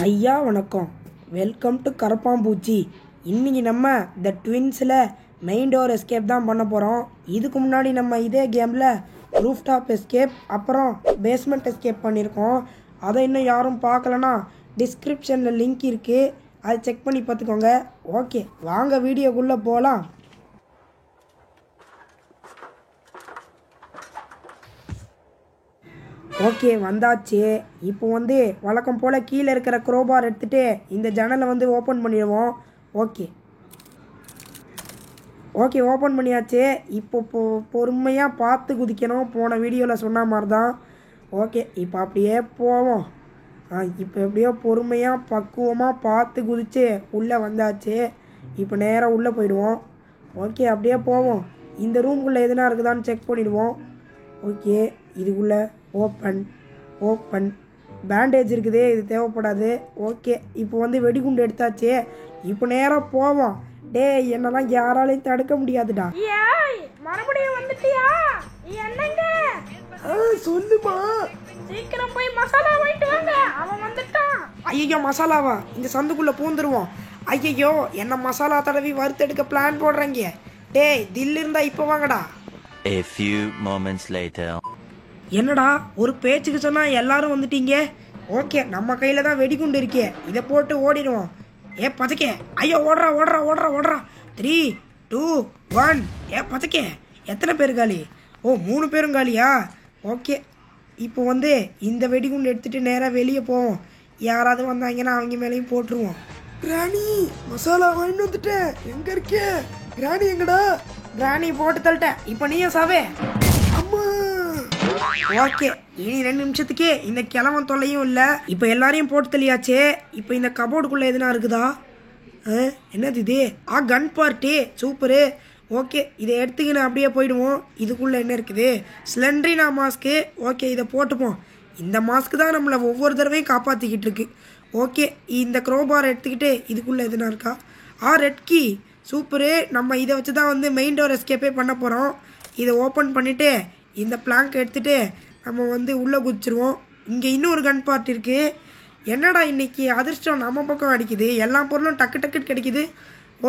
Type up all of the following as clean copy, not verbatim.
ஐயா வணக்கம். Welcome to கரப்பாம்பூச்சி. இன்றைக்கி நம்ம த ட்வின்ஸில் மெயின் டோர் எஸ்கேப் தான் பண்ண போகிறோம். இதுக்கு முன்னாடி நம்ம இதே கேமில் ரூஃப்டாப் எஸ்கேப் அப்புறம் பேஸ்மெண்ட் எஸ்கேப் பண்ணியிருக்கோம். அதை இன்னும் யாரும் பார்க்கலன்னா டிஸ்கிரிப்ஷனில் லிங்க் இருக்குது, அதை செக் பண்ணி பார்த்துக்கோங்க. ஓகே, வாங்க வீடியோக்குள்ளே போகலாம். ஓகே, வந்தாச்சு. இப்போ வழக்கம் போல் கீழே இருக்கிற க்ரோபார் எடுத்துகிட்டு இந்த ஜன்னலை ஓப்பன் பண்ணிடுவோம். ஓகே ஓப்பன் பண்ணியாச்சு. இப்போ பொறுமையாக பார்த்து குதிக்கணும், போன வீடியோவில் சொன்ன மாதிரி தான். ஓகே, இப்போ அப்படியே போவோம். இப்போ எப்படியோ பொறுமையாக பக்குவமாக பார்த்து குதித்து உள்ளே வந்தாச்சு. இப்போ நேராக உள்ளே போயிடுவோம். ஓகே, அப்படியே போவோம். இந்த ரூம்குள்ளே எதுனா இருக்குதான்னு செக் பண்ணிடுவோம். ஓகே, இதுக்குள்ளே ஓப்பன் பேண்டேஜ் இருக்குது, இது தேவைப்படாது. ஓகே, இப்போ வெடிகுண்டு எடுத்தாச்சு. இப்போ நேராக போவோம். டேய், என்னெல்லாம் யாராலையும் தடுக்க முடியாதுடா. மறுபடியும் வந்துட்டியா? என்னங்க சொல்லுமா, சீக்கிரம் போய் மசாலா வாங்கிட்டு வாங்க, அவன் வந்துட்டான். ஐயோ, மசாலாவா? இந்த சந்துக்குள்ளே பூந்துருவோம். ஐயோ, என்ன மசாலா தடவி வறுத்தெடுக்க பிளான் போடுறீங்க? டேய், தில் இருந்தா இப்போ வாங்கடா. A few moments later. என்னடா ஒரு பேச்சுக்கு சொன்னால் எல்லாரும் வந்துட்டீங்க. ஓகே, நம்ம கையில் தான் வெடிகுண்டு இருக்கே, இதை போட்டு ஓடிடுவோம். பச்சைக்கே, ஐயோ ஓடுறா. 3, 2, 1. பச்சைக்கே, எத்தனை பேர் காலி? 3 பேரும் காலியா? ஓகே, இப்போ இந்த வெடிகுண்டு எடுத்துகிட்டு நேராக வெளியே போவோம். யாராவது வந்தாங்கன்னா அவங்க மேலேயும் போட்டுருவோம். கிராணி, மசாலா வாங்கிட்டு வந்துட்டேன். எங்கே இருக்கே கிராணி? எங்கடா? கிராணி போட்டு தள்ளிட்டேன். இப்போ நீயும் சாவே. அம்மா. ஓகே, இனி 2 நிமிஷத்துக்கே இந்த கிழவன் தொல்லையும் இல்லை. இப்போ எல்லாரையும் போட்டு தள்ளியாச்சே. இப்போ இந்த கபோர்டுக்குள்ளே எதுனா இருக்குதா? என்னது இது? கன் பார்ட்டி, சூப்பரு. ஓகே, இதை எடுத்துக்கின்னு அப்படியே போயிடுவோம். இதுக்குள்ளே என்ன இருக்குது? Slendrina mask. ஓகே, இதை போட்டுப்போம். இந்த மாஸ்க்கு தான் நம்மளை ஒவ்வொரு தடவையும் காப்பாற்றிக்கிட்டு இருக்கு. ஓகே, இந்த க்ரோபார் எடுத்துக்கிட்டு இதுக்குள்ளே எதுனா இருக்கா? Red key, super. நம்ம இதை வச்சு தான் மெயின் டோர் எஸ்கேப்பே பண்ண போகிறோம். இதை ஓப்பன் பண்ணிவிட்டு இந்த பிளாங்க் எடுத்துகிட்டு நம்ம உள்ளே குதிச்சிருவோம். இங்கே இன்னொரு கன் பார்ட் இருக்குது. என்னடா இன்றைக்கி அதிர்ஷ்டம் நம்ம பக்கம் அடிக்குது, எல்லா பொருளும் டக்கு கிடைக்குது.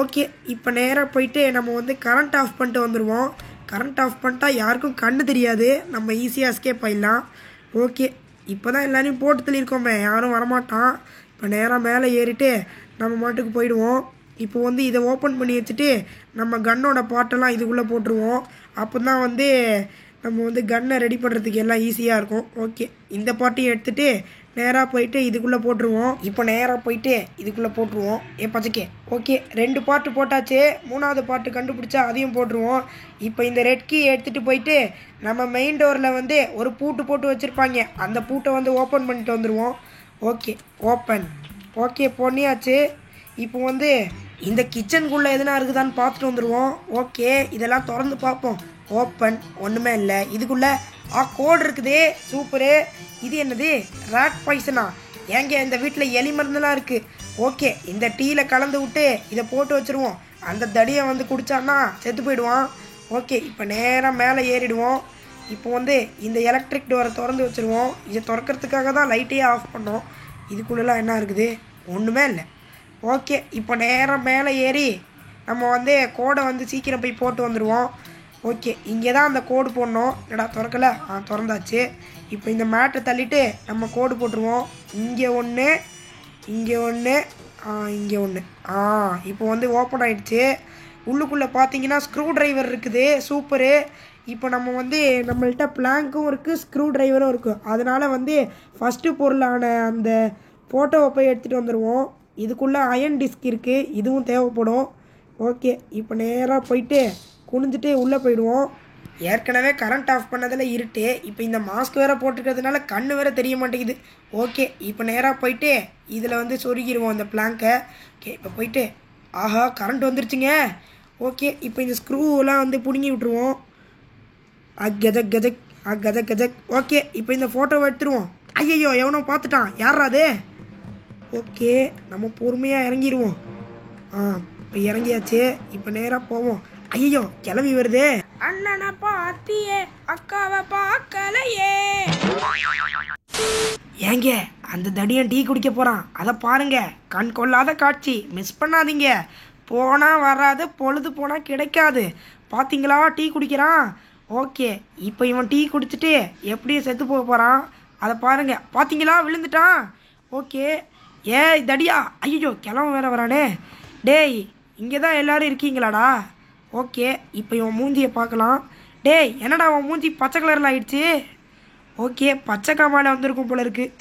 ஓகே, இப்போ நேராக போயிட்டு நம்ம கரண்ட் ஆஃப் பண்ணிட்டு வந்துடுவோம். கரண்ட் ஆஃப் பண்ணிட்டா யாருக்கும் கண்ணு தெரியாது, நம்ம ஈஸியாக எஸ்கேப் ஆகிடலாம். ஓகே, இப்போ தான் எல்லாரையும் போட்டு தள்ளியிருக்கோமே, யாரும் வரமாட்டான். இப்போ நேராக மேலே ஏறிட்டு நம்ம மாட்டுக்கு போயிடுவோம். இப்போ இதை ஓப்பன் பண்ணி வச்சுட்டு நம்ம கன்னோட பாட்டெல்லாம் இதுக்குள்ளே போட்டுருவோம். அப்போ தான் நம்ம கன்னை ரெடி பண்ணுறதுக்கு எல்லாம் ஈஸியாக இருக்கும். ஓகே, இந்த பாட்டையும் எடுத்துகிட்டு நேராக போயிட்டு இதுக்குள்ளே போட்டுருவோம். இப்போ நேராக போயிட்டு இதுக்குள்ளே போட்டுருவோம். பச்சைக்கே. ஓகே, 2 பாட்டு போட்டாச்சு. 3வது பாட்டு கண்டுபிடிச்சா அதையும் போட்டுருவோம். இப்போ இந்த ரெட் கீ எடுத்துகிட்டு போயிட்டு நம்ம மெயின் டோரில் ஒரு பூட்டு போட்டு வச்சுருப்பாங்க, அந்த பூட்டை ஓப்பன் பண்ணிட்டு வந்துடுவோம். Okay, open. ஓகே, பண்ணியாச்சு. இப்போ இந்த கிச்சனுக்குள்ளே எதுனா இருக்குதான்னு பார்த்துட்டு வந்துடுவோம். ஓகே, இதெல்லாம் திறந்து பார்ப்போம். ஓப்பன், ஒன்றுமே இல்லை. இதுக்குள்ளே கோடு இருக்குதே, சூப்பரு. இது என்னது? ராட் பாய்சனா? ஏங்க இந்த வீட்டில் எலி மருந்துலாம் இருக்குது. ஓகே, இந்த டீயில் கலந்து விட்டு இதை போட்டு வச்சுருவோம். அந்த தடியை குடித்தான்னா செத்து போயிடுவான். ஓகே, இப்போ நேராக மேலே ஏறிடுவோம். இப்போ இந்த எலக்ட்ரிக் டோரை திறந்து வச்சுருவோம். இதை திறக்கிறதுக்காக தான் லைட்டையே ஆஃப் பண்ணோம். இதுக்குள்ளெல்லாம் என்ன இருக்குது? ஒன்றுமே இல்லை. ஓகே, இப்போ நேராக மேலே ஏறி நம்ம கோடை சீக்கிரம் போய் போட்டு வந்துடுவோம். ஓகே, இங்கே தான் அந்த கோடு போடணும். என்னடா திறக்கலை? திறந்தாச்சு. இப்போ இந்த மேட்டை தள்ளிட்டு நம்ம கோடு போட்டுருவோம். இங்கே ஒன்று, இங்கே ஒன்று, இங்கே ஒன்று. இப்போ ஓப்பன் ஆகிடுச்சு. உள்ளுக்குள்ளே பார்த்தீங்கன்னா ஸ்க்ரூ ட்ரைவர் இருக்குது, சூப்பரு. இப்போ நம்ம நம்மள்கிட்ட பிளாங்க்கும் இருக்குது, ஸ்க்ரூ ட்ரைவரும் இருக்குது. அதனால் ஃபஸ்ட்டு பொருளான அந்த ஃபோட்டோவை போய் எடுத்துகிட்டு வந்துடுவோம். இதுக்குள்ளே அயன் டிஸ்க் இருக்குது, இதுவும் தேவைப்படும். ஓகே, இப்போ நேராக போயிட்டு குனிஞ்சிட்டு உள்ளே போயிடுவோம். ஏற்கனவே கரண்ட் ஆஃப் பண்ணதில் இருட்டு. இப்போ இந்த மாஸ்க் வேறு போட்டுக்கிறதுனால கண்ணு வேறு தெரிய மாட்டேங்குது. ஓகே, இப்போ நேராக போயிட்டு இதில் சொருகிடுவோம் இந்த பிளாங்கை. ஓகே, இப்போ போயிட்டு கரண்ட் வந்துருச்சுங்க. ஓகே, இப்போ இந்த ஸ்க்ரூவெலாம் பிடுங்கி விட்டுருவோம். கஜக். ஓகே, இப்போ இந்த ஃபோட்டோவை எடுத்துருவோம். ஐயோ, எவனோ பார்த்துட்டான். யாரா அது? ஓகே, நம்ம பொறுமையாக இறங்கிடுவோம். இப்போ இறங்கியாச்சு. இப்போ நேராக போவோம். ஐயோ, கிளம்பி வருதே. அண்ணனை பார்த்தியே, அக்காவை பார்க்கலையே. ஏங்க அந்த தடியன் டீ குடிக்க போகிறான். அதை பாருங்க, கண் கொள்ளாத காட்சி, மிஸ் பண்ணாதீங்க. போனால் வராது, பொழுது போனால் கிடைக்காது. பார்த்தீங்களா டீ குடிக்கிறான். ஓகே, இப்போ இவன் டீ குடிச்சிட்டு எப்படி செத்து போக போகிறான் அதை பாருங்க. பார்த்தீங்களா விழுந்துட்டான். ஓகே, ஏய் தடியா, ஐயோ கிளம்ப வேற வரானே. டேய் இங்கே தான் எல்லோரும் இருக்கீங்களாடா. ஓகே, இப்போ இவன் மூஞ்சியை பார்க்கலாம். டேய் என்னடா அவன் மூஞ்சி பச்சை கலரில் ஆயிடுச்சு. ஓகே, பச்சை காமால வந்திருக்கும் போல இருக்குது.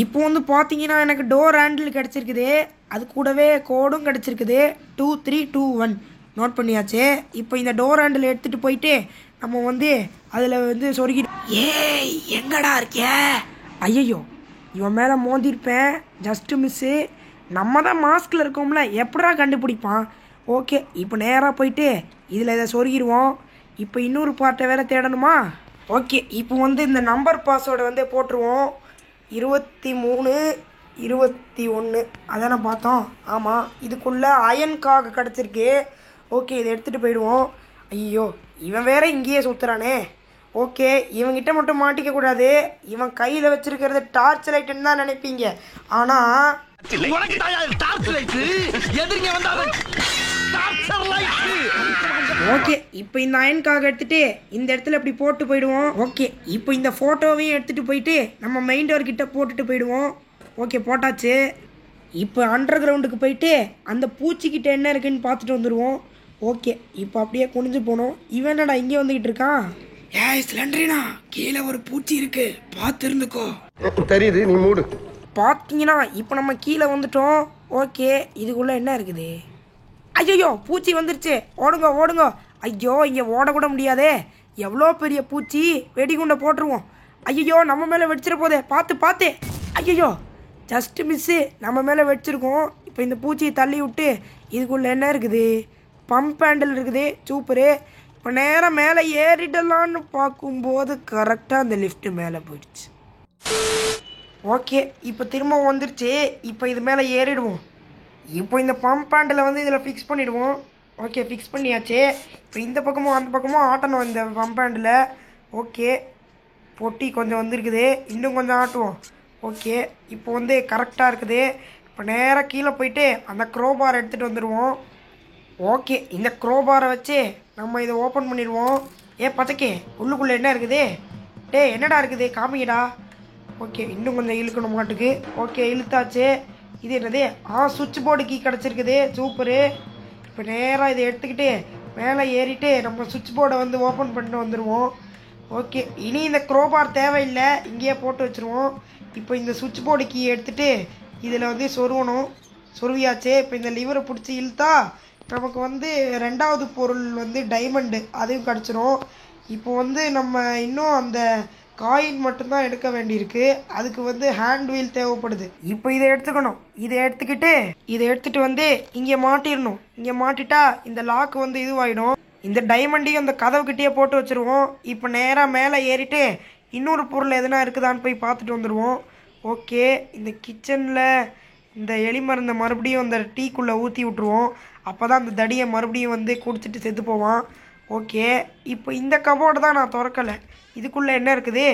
இப்போ வந்து பார்த்தீங்கன்னா எனக்கு டோர் ஹேண்டில் கிடச்சிருக்குது, அது கூடவே கோடும் கிடச்சிருக்குது. 2321 நோட் பண்ணியாச்சு. இப்போ இந்த டோர் ஹேண்டில் எடுத்துகிட்டு போயிட்டு நம்ம வந்து அதில் வந்து சொருகி. ஏய் எங்கடா இருக்கிய? ஐயோ இவன் மேலே மோதிருப்பேன், ஜஸ்ட்டு மிஸ்ஸு. நம்ம தான் மாஸ்கில் இருக்கோம்ல, எப்படா கண்டுபிடிப்பான். ஓகே, இப்போ நேராக போயிட்டு இதில் இதை சொருகிடுவோம். இப்போ இன்னொரு பார்ட்டை வேறு தேடணுமா? ஓகே, இப்போ வந்து இந்த நம்பர் பாஸ்வேர்டை வந்து போட்டுருவோம். 23 21 அதானே பார்த்தோம். ஆமாம், இதுக்குள்ளே அயன் காக கிடச்சிருக்கு. ஓகே, இதை எடுத்துகிட்டு போயிடுவோம். ஐயோ இவன் வேற இங்கேயே சுற்றுறானே. ஓகே, இவங்கிட்ட மட்டும் மாட்டிக்க கூடாது. இவன் கையில் வச்சிருக்கிறது டார்ச் லைட்டுன்னு தான் நினைப்பீங்க, ஆனால் ஓகே இப்போ இந்த அயன்காக எடுத்துட்டு இந்த இடத்துல இப்படி போட்டு போயிடுவோம். ஓகே, இப்போ இந்த ஃபோட்டோவையும் எடுத்துகிட்டு போயிட்டு நம்ம மெயின் டோர் கிட்ட போட்டுட்டு போயிடுவோம். ஓகே போட்டாச்சு. இப்போ அண்டர் கிரவுண்டுக்கு போயிட்டு அந்த பூச்சிக்கிட்ட என்ன இருக்குன்னு பார்த்துட்டு வந்துடுவோம். ஓகே, இப்போ அப்படியே குனிஞ்சு போனோம். இவன் என்னடா இங்கே வந்துக்கிட்டு இருக்கான். ஏய் சிலிண்டரினா, கீழே ஒரு பூச்சி இருக்கு, பார்த்து இருந்துக்கோ. தெரியுது, நீ மூடு. பார்த்தீங்கன்னா இப்போ நம்ம கீழே வந்துட்டோம். ஓகே, இதுக்குள்ளே என்ன இருக்குது? ஐயோ பூச்சி வந்துருச்சு, ஓடுங்க ஓடுங்க. ஐயோ இங்கே ஓடக்கூட முடியாதே, எவ்வளோ பெரிய பூச்சி. வெடிகுண்டை போட்டுருவோம். ஐயோ நம்ம மேலே வெடிச்சிட போதே, பார்த்து பார்த்து. ஐயோ ஜஸ்ட் மிஸ்ஸு, நம்ம மேலே வெடிச்சிருக்கோம். இப்போ இந்த பூச்சியை தள்ளி விட்டு இதுக்குள்ளே என்ன இருக்குது? பம்ப் ஹேண்டில் இருக்குது, சூப்பரு. இப்போ நேராக மேலே ஏறிடலான்னு பார்க்கும்போது கரெக்டாக அந்த லிஃப்ட்டு மேலே போயிடுச்சு. ஓகே, இப்போ திரும்ப வந்துருச்சு. இப்போ இது மேலே ஏறிடுவோம். இப்போ இந்த பம்ப் ஹேண்டில் வந்து இதில் ஃபிக்ஸ் பண்ணிவிடுவோம். ஓகே, ஃபிக்ஸ் பண்ணியாச்சு. இப்போ இந்த பக்கமும் அந்த பக்கமும் ஆட்டணும் இந்த பம்ப் ஹேண்டில். ஓகே, பொட்டி கொஞ்சம் வந்துருக்குது, இன்னும் கொஞ்சம் ஆட்டுவோம். ஓகே, இப்போ வந்து கரெக்டாக இருக்குது. இப்போ நேராக கீழே போயிட்டு அந்த க்ரோபாரை எடுத்துகிட்டு வந்துடுவோம். ஓகே, இந்த க்ரோபாரை வச்சு நம்ம இதை ஓப்பன் பண்ணிடுவோம். பச்சைக்கே உள்ளுக்குள்ளே என்ன இருக்குது? டே என்னடா இருக்குது, காமிங்கடா. ஓகே, இன்னும் கொஞ்சம் இழுக்கணும் மாட்டுக்கு. ஓகே இழுத்தாச்சு. இது என்னது? சுவிட்ச் போர்டு கீ கிடச்சிருக்குது, சூப்பரு. இப்போ நேராக இதை எடுத்துக்கிட்டு மேலே ஏறிட்டு நம்ம சுவிட்ச் போர்டை வந்து ஓப்பன் பண்ணிட்டு வந்துடுவோம். ஓகே, இனி இந்த க்ரோபார் தேவையில்லை, இங்கேயே போட்டு வச்சுருவோம். இப்போ இந்த சுவிட்ச் போர்டு கீ எடுத்துகிட்டு இதில் வந்து சொருவணும். சொருவியாச்சு. இப்போ இந்த லிவரை பிடிச்சி இழுத்தா நமக்கு வந்து ரெண்டாவது பொருள் வந்து டைமண்டு, அதையும் கிடச்சிரும். இப்போ வந்து நம்ம இன்னும் அந்த காயின் மட்டும்தான் எடுக்க வேண்டியிருக்கு, அதுக்கு வந்து ஹேண்ட் வீல் தேவைப்படுது. இப்போ இதை எடுத்துக்கணும். இதை எடுத்துகிட்டு வந்து இங்கே மாட்டிடணும். இங்கே மாட்டிட்டா இந்த லாக் வந்து இதுவாகிடும். இந்த டைமண்டையும் அந்த கதவுக்கிட்டே போட்டு வச்சுருவோம். இப்போ நேராக மேலே ஏறிட்டு இன்னொரு பொருள் எதுனா இருக்குதான்னு போய் பார்த்துட்டு வந்துடுவோம். ஓகே, இந்த கிச்சனில் இந்த எலி மருந்தை மறுபடியும் அந்த டீக்குள்ளே ஊற்றி விட்ருவோம். அப்போ தான் அந்த தடியை மறுபடியும் வந்து குடிச்சிட்டு செத்து போவான். ஓகே, இப்போ இந்த கபோர்டு தான் நான் திறக்கலை. இதுக்குள்ளே என்ன இருக்குது?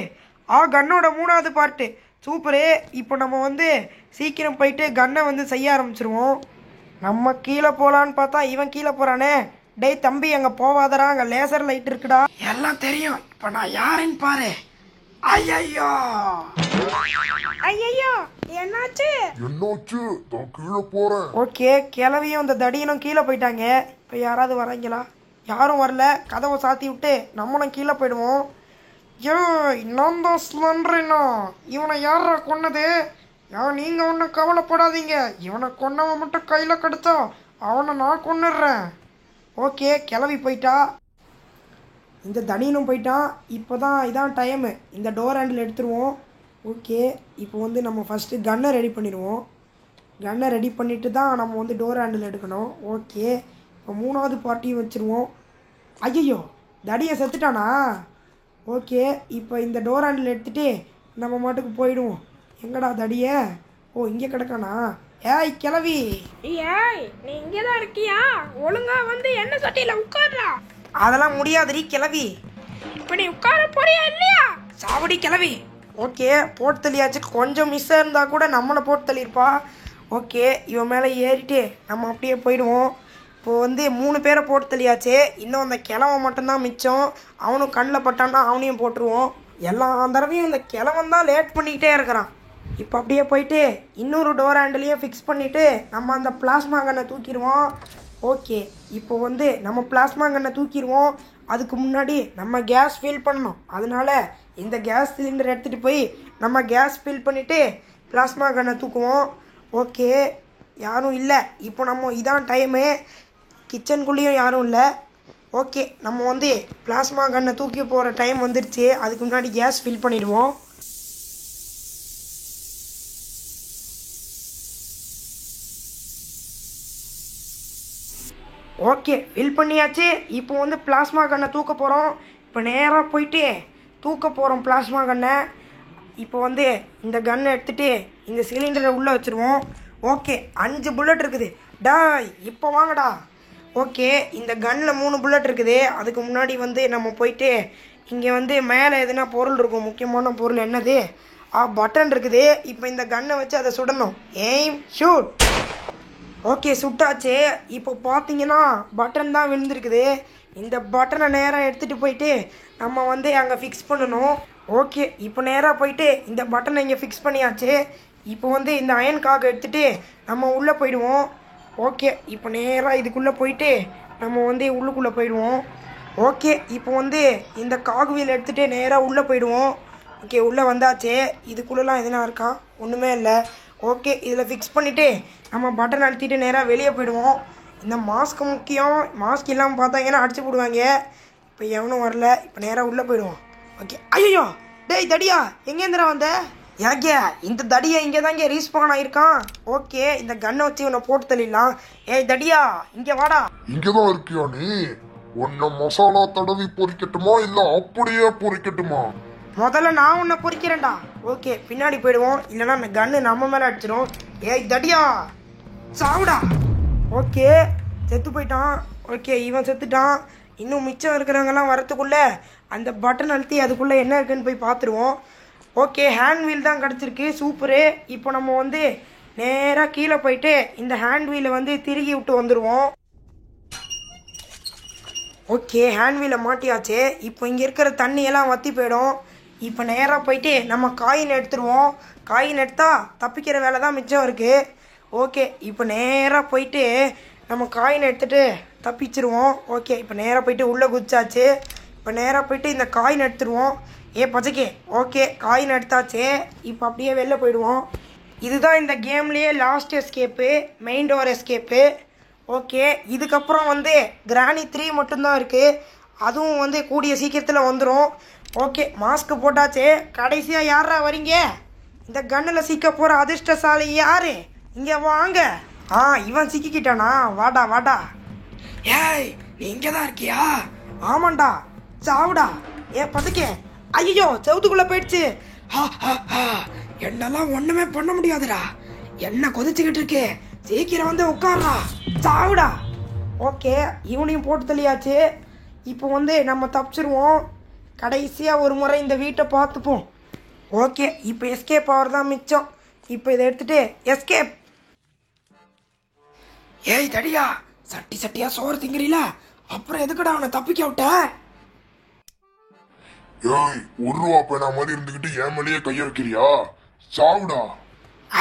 கன்னோட 3வது பார்ட்டு, சூப்பரு. இப்போ நம்ம வந்து சீக்கிரம் போயிட்டு கன்னை வந்து செய்ய ஆரம்பிச்சிருவோம். நம்ம கீழே போகலான்னு பார்த்தா இவன் கீழே போகிறானே. டேய் தம்பி, அங்கே போவாதரா, அங்கே லேசர் லைட் இருக்குடா. எல்லாம் தெரியும், இப்போ நான் யாருன்னு பாரு. ஐயோ ஐயோ என்னாச்சு? நான் கீழே போறேன். ஓகே, கிளவியும் இந்த தடியனும் கீழே போயிட்டாங்க. இப்போ யாராவது வராங்களா? யாரும் வரல. கதவை சாத்தி விட்டு நம்மளும் கீழே போயிடுவோம். நான் தான் ஸ்லண்டரினா. இவனை யாரா கொன்னது? நீங்கள் ஒன்றும் கவலைப்படாதீங்க, இவனை கொன்னவன் மட்டும் கையில் கெடுத்தா அவனை நான் கொன்னுடுறேன். ஓகே, கிளவி போயிட்டா, இந்த தடியனும் போயிட்டான். இப்போ தான் இதான் டைமு, இந்த டோர் ஹேண்டில் எடுத்துருவோம். ஓகே, இப்போ வந்து நம்ம ஃபஸ்ட்டு கன்னை ரெடி பண்ணிடுவோம். கன்னை ரெடி பண்ணிவிட்டு தான் நம்ம வந்து டோர் ஹேண்டில் எடுக்கணும். ஓகே, இப்போ 3வது பார்ட்டியும் வச்சுருவோம். ஐயோ தடியை செத்துட்டானா? ஓகே, இப்போ இந்த டோர் ஹேண்டில் எடுத்துகிட்டு நம்ம மாட்டுக்கு போயிடுவோம். எங்கடா தடியை? இங்கே கிடக்கானா? கிளவி, நீ இங்கே தான் இருக்கியா? ஒழுங்கா வந்து என்ன சட்டியில் உட்கார்றா. அதெல்லாம் முடியாதுடி கிளவி. இப்போ நீ உட்கார போறியா இல்லையா? சாவடி கிளவி. ஓகே போட்டு தள்ளியாச்சு. கொஞ்சம் மிஸ்ஸாக இருந்தால் கூட நம்மளை போட்டு தள்ளியிருப்பா. ஓகே இவன் மேலே ஏறிட்டு நம்ம அப்படியே போயிடுவோம். இப்போது வந்து 3 பேரை போட்டு தள்ளியாச்சு. இன்னும் அந்த கிழவன் மட்டும்தான் மிச்சம். அவனும் கண்ணில் பட்டான்னா அவனையும் போட்டுருவோம். எல்லா தடவையும் இந்த கிழவன் தான் லேட் பண்ணிக்கிட்டே இருக்கிறான். இப்போ அப்படியே போயிட்டு இன்னொரு டோர் ஹேண்டிலையும் ஃபிக்ஸ் பண்ணிவிட்டு நம்ம அந்த பிளாஸ்மா கன்னை தூக்கிடுவோம். ஓகே இப்போ வந்து நம்ம பிளாஸ்மா கன்னை தூக்கிடுவோம். அதுக்கு முன்னாடி நம்ம கேஸ் ஃபில் பண்ணணும். அதனால் இந்த கேஸ் சிலிண்டர் எடுத்துகிட்டு போய் நம்ம கேஸ் ஃபில் பண்ணிவிட்டு பிளாஸ்மா கன்னை தூக்குவோம். ஓகே யாரும் இல்லை. இப்போ நம்ம இதான் டைமு. கிச்சனுக்குள்ளேயும் யாரும் இல்லை. ஓகே நம்ம வந்து பிளாஸ்மா கன்னை தூக்கி போகிற டைம் வந்துடுச்சு. அதுக்கு முன்னாடி கேஸ் ஃபில் பண்ணிடுவோம். ஓகே ஃபில் பண்ணியாச்சு. இப்போ வந்து பிளாஸ்மா கன்னை தூக்க போகிறோம். இப்போ நேராக போயிட்டு தூக்க போகிறோம் பிளாஸ்மா கன்னை. இப்போ வந்து இந்த கன்னை எடுத்துகிட்டு இந்த சிலிண்டரை உள்ளே வச்சுருவோம். ஓகே 5 புல்லட் இருக்குது. டாய் இப்போ வாங்கடா. ஓகே இந்த கன்னில் 3 புல்லட் இருக்குது. அதுக்கு முன்னாடி வந்து நம்ம போயிட்டு இங்கே வந்து மேலே எதுனா பொருள் இருக்கும். முக்கியமான பொருள் என்னது? பட்டன் இருக்குது. இப்போ இந்த கன்னை வச்சு அதை சுடணும். Aim shoot. ஓகே சுட்டாச்சு. இப்போ பார்த்தீங்கன்னா பட்டன் தான் விழுந்துருக்குது. இந்த பட்டனை நேராக எடுத்துகிட்டு போயிட்டு நம்ம வந்து அங்கே ஃபிக்ஸ் பண்ணணும். ஓகே இப்போ நேராக போயிட்டு இந்த பட்டனை இங்கே ஃபிக்ஸ் பண்ணியாச்சு. இப்போ வந்து இந்த அயன் காகை எடுத்துகிட்டு நம்ம உள்ளே போயிடுவோம். ஓகே இப்போ நேராக இதுக்குள்ளே போயிட்டு நம்ம வந்து உள்ளுக்குள்ளே போயிடுவோம். ஓகே இப்போ வந்து இந்த காகுவியில் எடுத்துகிட்டு நேராக உள்ளே போயிடுவோம். ஓகே உள்ளே வந்தாச்சு. இதுக்குள்ளெலாம் எதுனா இருக்கா? ஒன்றுமே இல்லை. ஓகே இதில் ஃபிக்ஸ் பண்ணிவிட்டு நம்ம பட்டன் அழுத்திட்டு நேராக வெளியே போயிடுவோம். இந்த மாஸ்க் முக்கியம். மாஸ்க் இல்லாமல் பார்த்தாங்கன்னா அடிச்சு போடுவாங்க. இப்போ எவனும் வரல. இப்போ நேராக உள்ளே போயிடுவோம். ஓகே ஐயோ டேய் தடியா எங்கேந்திரா வந்த? ஏங்க இந்த தடியை இங்கே தாங்க ரீஸ்பான் ஆகிருக்கான். ஓகே இந்த கன்னை வச்சு இவனை போட்டு தள்ளிடலாம். ஏய் தடியா இங்கே வாடா. இங்கதான் இருக்கியா நீ? உன்னை மசாலா தடவி பொரிக்கட்டுமா இல்ல அப்படியே பொரிக்கட்டுமா? முதல்ல நான் உன்னை பொறிக்கிறேன்டா. ஓகே பின்னாடி போயிடுவோம். இல்லைன்னா அந்த கன்று நம்ம மேலே அடிச்சிடும். ஏய் தடியா சாவுடா. ஓகே செத்து போயிட்டான். ஓகே இவன் செத்துட்டான். இன்னும் மிச்சம் இருக்கிறவங்கலாம் வரத்துக்குள்ளே அந்த பட்டன் அழுத்தி அதுக்குள்ளே என்ன இருக்குன்னு போய் பார்த்துருவோம். ஓகே ஹேண்ட் வீல் தான் கிடச்சிருக்கு. சூப்பரு. இப்போ நம்ம வந்து நேராக கீழே போயிட்டு இந்த ஹேண்ட் வீலை வந்து திருகி விட்டு வந்துடுவோம். ஓகே ஹேண்ட் வீலை மாட்டியாச்சு. இப்போ இங்கே இருக்கிற தண்ணியெல்லாம் வற்றி போயிடும். இப்போ நேராக போயிட்டு நம்ம காயின் எடுத்துருவோம். காயின் எடுத்தால் தப்பிக்கிற வேலை தான் மிச்சம் இருக்குது. ஓகே இப்போ நேராக போயிட்டு நம்ம காயின் எடுத்துகிட்டு தப்பிச்சிருவோம். ஓகே இப்போ நேராக போயிட்டு உள்ளே குதிச்சாச்சு. இப்போ நேராக போயிட்டு இந்த காயின் எடுத்துருவோம். பச்சைக்கே ஓகே காயின் எடுத்தாச்சு. இப்போ அப்படியே வெளில போயிடுவோம். இதுதான் இந்த கேம்லேயே last escape, main door escape. Okay இதுக்கப்புறம் வந்து கிராணி 3 மட்டும்தான் இருக்குது. அதுவும் வந்து கூடிய சீக்கிரத்தில் வந்துடும். ஓகே மாஸ்க்கு போட்டாச்சு. கடைசியாக யாரா வரீங்க? இந்த கன்னில் சிக்க போகிற அதிர்ஷ்டசாலி யார்? இங்கே வாங்க. இவன் சிக்கிக்கிட்டானா? வாடா வாடா. ஏய் நீ இங்கே தான் இருக்கியா? ஆமாண்டா சாவுடா. பதுக்கே ஐயோ செவுத்துக்குள்ளே போயிடுச்சு. என்னெல்லாம் ஒன்றுமே பண்ண முடியாதுடா. என்ன கொதிச்சுக்கிட்டு இருக்கு. சீக்கிரம் வந்து உட்கார்றா. சாவுடா. ஓகே இவனையும் போட்டு தள்ளியாச்சு. இப்போ வந்து நம்ம தப்பிச்சிருவோம். கடைசியாக ஒரு முறை இந்த வீட்டை பார்த்துப்போம். ஓகே இப்போ எஸ்கேப் ஆகிறது தான் மிச்சம். இப்போ இதை எடுத்துகிட்டு எஸ்கேப். ஏய் தடியா சட்டி சட்டியாக சோறு திங்கிறீல, அப்புறம் எதுக்குடா அவனை தப்பிக்க விட்ட? ஏய் 1 ரூபா பேனா மாதிரி இருந்துகிட்டு என் மேலேயே கைய வைக்கிறியா? சாவுடா.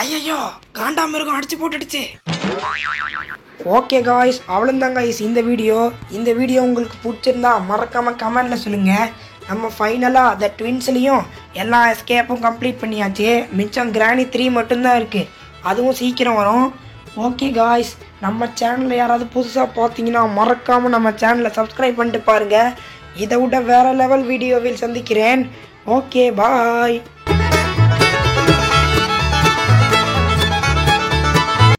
ஐயோ காண்டாமிருகம் அடிச்சு போட்டுடுச்சு. ஓகே காய்ஸ் அவ்வளோதான் காய்ஸ் இந்த வீடியோ உங்களுக்கு பிடிச்சிருந்தா மறக்காமல் கமெண்டில் சொல்லுங்கள். நம்ம ஃபைனலாக த ட்வின்ஸ்லேயும் எல்லா எஸ்கேப்பும் கம்ப்ளீட் பண்ணியாச்சு. மிச்சம் கிராணி 3 மட்டும்தான் இருக்குது. அதுவும் சீக்கிரம் வரும். ஓகே காய்ஸ் நம்ம சேனலில் யாராவது புதுசாக பார்த்தீங்கன்னா மறக்காமல் நம்ம சேனலை சப்ஸ்கிரைப் பண்ணிட்டு பாருங்கள். இதை விட வேறு லெவல் வீடியோவில் சந்திக்கிறேன். Okay bye.